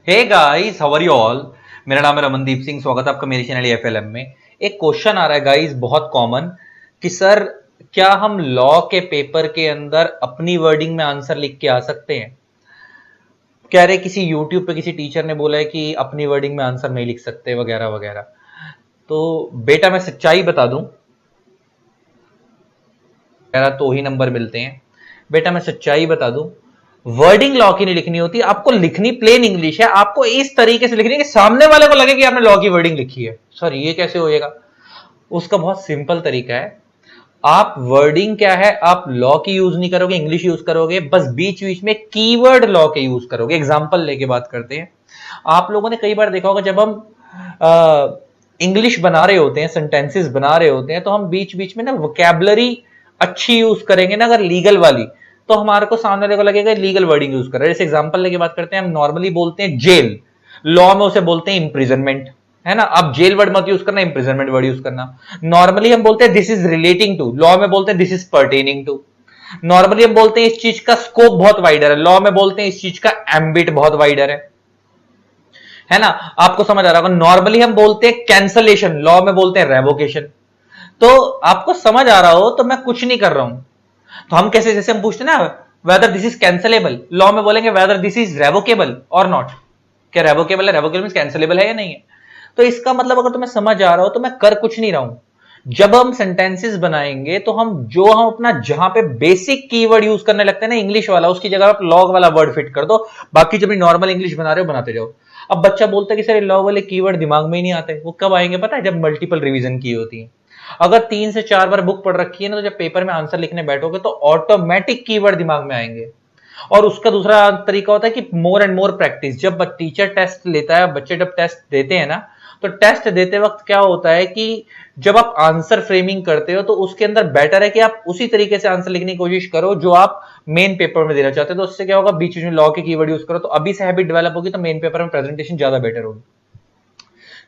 Hey guys, how are you all. मेरा नाम है रमनदीप सिंह। स्वागत है आपका मेरे चैनल एफएलएम में। एक क्वेश्चन आ रहा है गाइस, बहुत कॉमन, कि सर क्या हम लॉ के पेपर के अंदर अपनी वर्डिंग में आंसर लिख के आ सकते हैं। कह रहे किसी यूट्यूब पे किसी टीचर ने बोला है कि अपनी वर्डिंग में आंसर नहीं लिख सकते वगैरह वगैरह। तो बेटा मैं सच्चाई बता दूं, तो ही नंबर मिलते हैं। बेटा मैं सच्चाई बता दूं, वर्डिंग लॉ की नहीं लिखनी होती, आपको लिखनी प्लेन इंग्लिश है। आपको इस तरीके से लिखनी है कि सामने वाले को लगे कि आपने लॉ की वर्डिंग लिखी है। सर ये कैसे होएगा? उसका बहुत सिंपल तरीका है। आप वर्डिंग क्या है, आप लॉ की यूज नहीं करोगे, इंग्लिश यूज करोगे, बस बीच बीच में कीवर्ड लॉ के यूज करोगे। एग्जांपल लेके बात करते हैं। आप लोगों ने कई बार देखा होगा, जब हम इंग्लिश बना रहे होते हैं, सेंटेंसेस बना रहे होते हैं, तो हम बीच बीच में ना वोकैबुलरी अच्छी यूज करेंगे ना, अगर लीगल वाली, तो हमारे को सामने वाले को लगेगा लीगल वर्डिंग यूज कर रहे हैं। जैसे एग्जांपल लेके बात करते हैं, हम नॉर्मली बोलते हैं जेल, लॉ में उसे बोलते हैं इंप्रिजनमेंट, है ना। आप जेल वर्ड मत यूज करना, इंप्रिजनमेंट वर्ड यूज करना। नॉर्मली हम बोलते हैं this is relating to, law में बोलते हैं this is pertaining to. Normally हम बोलते हैं इस चीज का स्कोप बहुत वाइडर है, लॉ में बोलते हैं इस चीज का एम्बिट बहुत वाइडर है ना। आपको समझ आ रहा होगा। नॉर्मली हम बोलते हैं कैंसलेशन, लॉ में बोलते हैं रेवोकेशन। तो आपको समझ आ रहा हो तो मैं कुछ नहीं कर रहा हूं। तो हम कैसे, जैसे हम पूछते हैं ना whether this is cancellable, law में बोलेंगे वेदर दिस इज रेवोकेबल और नॉट। क्या रेवोकेबल है? रेवोकेबल मींस कैंसलेबल है या नहीं है। तो इसका मतलब अगर तुम्हें समझ आ रहा हो तो मैं कर कुछ नहीं रहा हूं। जब हम सेंटेंसेस बनाएंगे तो हम अपना जहां पे बेसिक कीवर्ड यूज करने लगते हैं ना इंग्लिश वाला, उसकी जगह आप लॉ वाला वर्ड फिट कर दो। बाकी जब नॉर्मल इंग्लिश बना रहे हो बनाते जाओ। अब बच्चा बोलता है कि सर लॉ वाले कीवर्ड दिमाग में ही नहीं आते। वो कब आएंगे पता है? जब मल्टीपल रिवीजन की होती है। अगर 3 से 4 बार बुक पढ़ रखी है ना, तो जब पेपर में आंसर लिखने बैठोगे तो ऑटोमेटिक कीवर्ड दिमाग में आएंगे। और उसका दूसरा तरीका होता है कि मोर एंड मोर प्रैक्टिस। जब टीचर टेस्ट लेता है, बच्चे जब टेस्ट देते हैं ना, तो टेस्ट देते वक्त क्या होता है कि जब आप आंसर फ्रेमिंग करते हो तो उसके अंदर बेटर है कि आप उसी तरीके से आंसर लिखने की कोशिश करो जो आप मेन पेपर में देना चाहते हो। तो उससे क्या होगा, बीच में लॉ के कीवर्ड यूज करो, तो अभी से हैबिट डेवलप होगी, तो मेन पेपर में प्रेजेंटेशन ज्यादा बेटर होगी।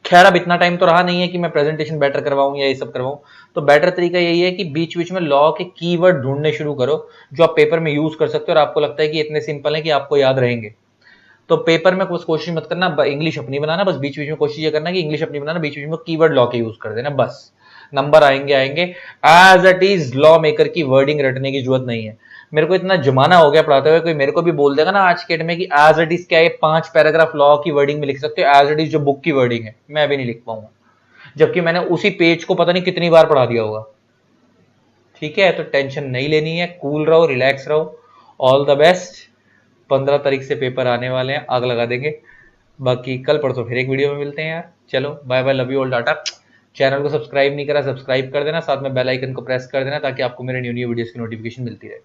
खैर अब इतना टाइम तो रहा नहीं है कि मैं प्रेजेंटेशन बेटर करवाऊं या ये सब करवाऊं। तो बेटर तरीका यही है कि बीच बीच में लॉ के कीवर्ड ढूंढने शुरू करो जो आप पेपर में यूज कर सकते हो, और आपको लगता है कि इतने सिंपल है कि आपको याद रहेंगे। तो पेपर में कुछ कोशिश मत करना इंग्लिश अपनी बनाना, बस बीच बीच में कोशिश ये करना कि इंग्लिश अपनी बनाना, बीच बीच में कीवर्ड लॉ के यूज कर देना, बस नंबर आएंगे आएंगे। As it is law maker की वर्डिंग रटने की जरूरत नहीं है। मेरे को इतना जमाना हो गया पढ़ाते हुए, कोई मेरे को भी बोल देगा ना आज के डेट में कि एज इट इज क्या है, 5 पैराग्राफ लॉ की वर्डिंग में लिख सकते हो, एज इट इज जो बुक की वर्डिंग है मैं भी नहीं लिख पाऊंगा, जबकि मैंने उसी पेज को पता नहीं कितनी बार पढ़ा दिया होगा। ठीक है, तो टेंशन नहीं लेनी है, कूल रहो, रिलैक्स रहो। All the best. 15 तारीख से पेपर आने वाले हैं, आग लगा देंगे। बाकी कल परसों फिर एक वीडियो में मिलते हैं यार। चलो bye bye, love you all, tata. Channel को सब्सक्राइब नहीं करा, सब्सक्राइब कर देना, साथ में बेल आइकन को प्रेस कर देना ताकि आपको मेरे न्यू न्यू वीडियोस की नोटिफिकेशन मिलती रहे।